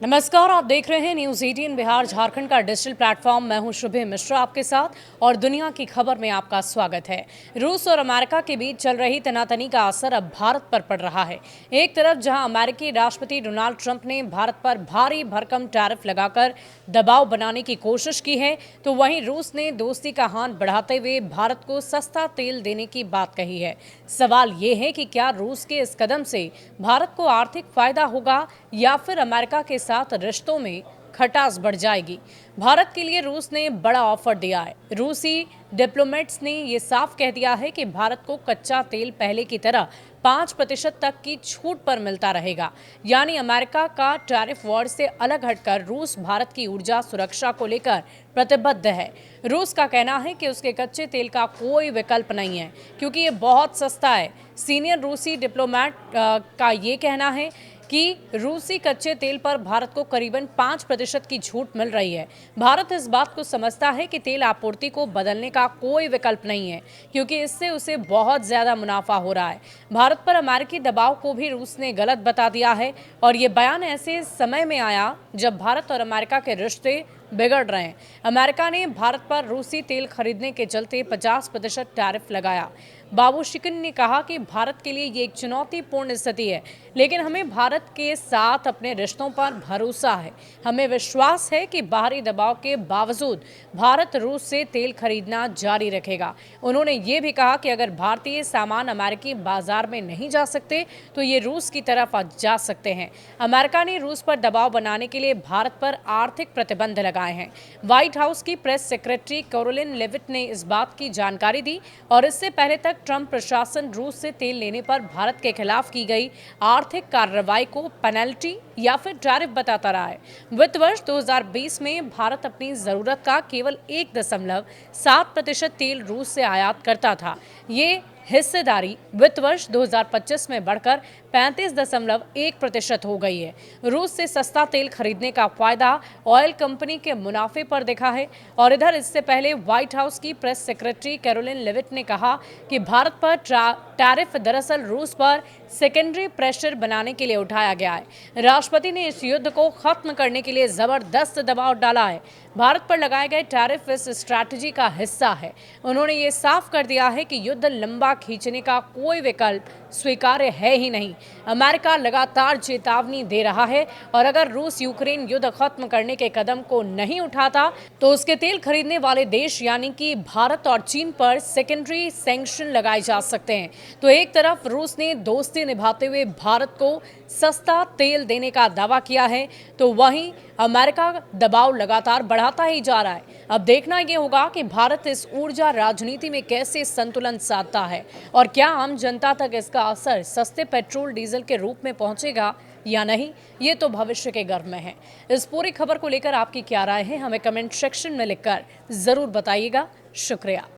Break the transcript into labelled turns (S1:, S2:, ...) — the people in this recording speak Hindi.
S1: नमस्कार, आप देख रहे हैं न्यूज 18 बिहार झारखंड का डिजिटल प्लेटफॉर्म। मैं हूं शुभे मिश्रा आपके साथ और दुनिया की खबर में आपका स्वागत है। रूस और अमेरिका के बीच चल रही तनातनी का असर अब भारत पर पड़ रहा है। एक तरफ जहां अमेरिकी राष्ट्रपति डोनाल्ड ट्रंप ने भारत पर भारी भरकम टैरिफ लगाकर दबाव बनाने की कोशिश की है, तो वहीं रूस ने दोस्ती का हाथ बढ़ाते हुए भारत को सस्ता तेल देने की बात कही है। सवाल ये है कि क्या रूस के इस कदम से भारत को आर्थिक फायदा होगा या फिर अमेरिका के साथ रिश्तों में खटास बढ़ जाएगी। भारत के लिए रूस ने बड़ा ऑफर दिया है। रूसी डिप्लोमेट्स ने ये साफ कह दिया है कि भारत को कच्चा तेल पहले की तरह 5% तक की छूट पर मिलता रहेगा। यानी अमेरिका का टैरिफ वॉर से अलग हटकर रूस भारत की ऊर्जा सुरक्षा को लेकर प्रतिबद्ध है। रूस का कहना है कि उसके कच्चे तेल का कोई विकल्प नहीं है क्योंकि ये बहुत सस्ता है। सीनियर रूसी डिप्लोमेट का ये कहना है कि रूसी कच्चे तेल पर भारत को करीबन 5% की छूट मिल रही है। भारत इस बात को समझता है कि तेल आपूर्ति को बदलने का कोई विकल्प नहीं है क्योंकि इससे उसे बहुत ज्यादा मुनाफा हो रहा है। भारत पर अमेरिकी दबाव को भी रूस ने गलत बता दिया है और ये बयान ऐसे समय में आया जब भारत और अमेरिका के रिश्ते बिगड़ रहे हैं। अमेरिका ने भारत पर रूसी तेल खरीदने के चलते 50% टैरिफ लगाया। बाबू शिकन ने कहा कि भारत के लिए ये एक चुनौतीपूर्ण स्थिति है, लेकिन हमें भारत के साथ अपने रिश्तों पर भरोसा है। हमें विश्वास है कि बाहरी दबाव के बावजूद भारत रूस से तेल खरीदना जारी रखेगा। उन्होंने ये भी कहा कि अगर भारतीय सामान अमेरिकी बाजार में नहीं जा सकते तो ये रूस की तरफ जा सकते हैं। अमेरिका ने रूस पर दबाव बनाने के लिए भारत पर आर्थिक प्रतिबंध लगाए हैं। व्हाइट हाउस की प्रेस सेक्रेटरी कैरोलिन लेविट ने इस बात की जानकारी दी और इससे पहले तक ट्रंप प्रशासन रूस से तेल लेने पर भारत के खिलाफ की गई आर्थिक कार्रवाई को पेनल्टी या फिर टैरिफ बताता रहा है। वित्त वर्ष 2020 में भारत अपनी जरूरत का केवल 1.7% तेल रूस से आयात करता था। ये हिस्सेदारी वित्त वर्ष 2025 में बढ़कर 35.1% हो गई है। रूस से सस्ता तेल खरीदने का फायदा ऑयल कंपनी के मुनाफे पर दिखा है और इधर इससे पहले व्हाइट हाउस की प्रेस सेक्रेटरी कैरोलिन लेविट ने कहा कि भारत पर टैरिफ दरअसल रूस पर सेकेंडरी प्रेशर बनाने के लिए उठाया गया है। राष्ट्रपति ने इस युद्ध को खत्म करने के लिए जबरदस्त दबाव डाला है। भारत पर लगाए गए टैरिफ इस स्ट्रैटेजी का हिस्सा है। उन्होंने ये साफ कर दिया है कि युद्ध लंबा खींचने का कोई विकल्प स्वीकार्य है ही नहीं। अमेरिका लगातार चेतावनी दे रहा है और अगर रूस यूक्रेन युद्ध खत्म करने के कदम को नहीं उठाता तो उसके तेल खरीदने वाले देश यानी कि भारत और चीन पर सेकेंडरी सैंक्शन लगाए जा सकते हैं। तो एक तरफ रूस ने दोस्ती निभाते हुए भारत को सस्ता तेल देने का दावा किया है, तो वहीं अमेरिका दबाव लगातार बढ़ाता ही जा रहा है। अब देखना यह होगा कि भारत इस ऊर्जा राजनीति में कैसे संतुलन साधता है और क्या आम जनता तक इसका असर सस्ते पेट्रोल डीजल के रूप में पहुंचेगा या नहीं, ये तो भविष्य के गर्भ में है। इस पूरी खबर को लेकर आपकी क्या राय है, हमें कमेंट सेक्शन में लिखकर जरूर बताइएगा। शुक्रिया।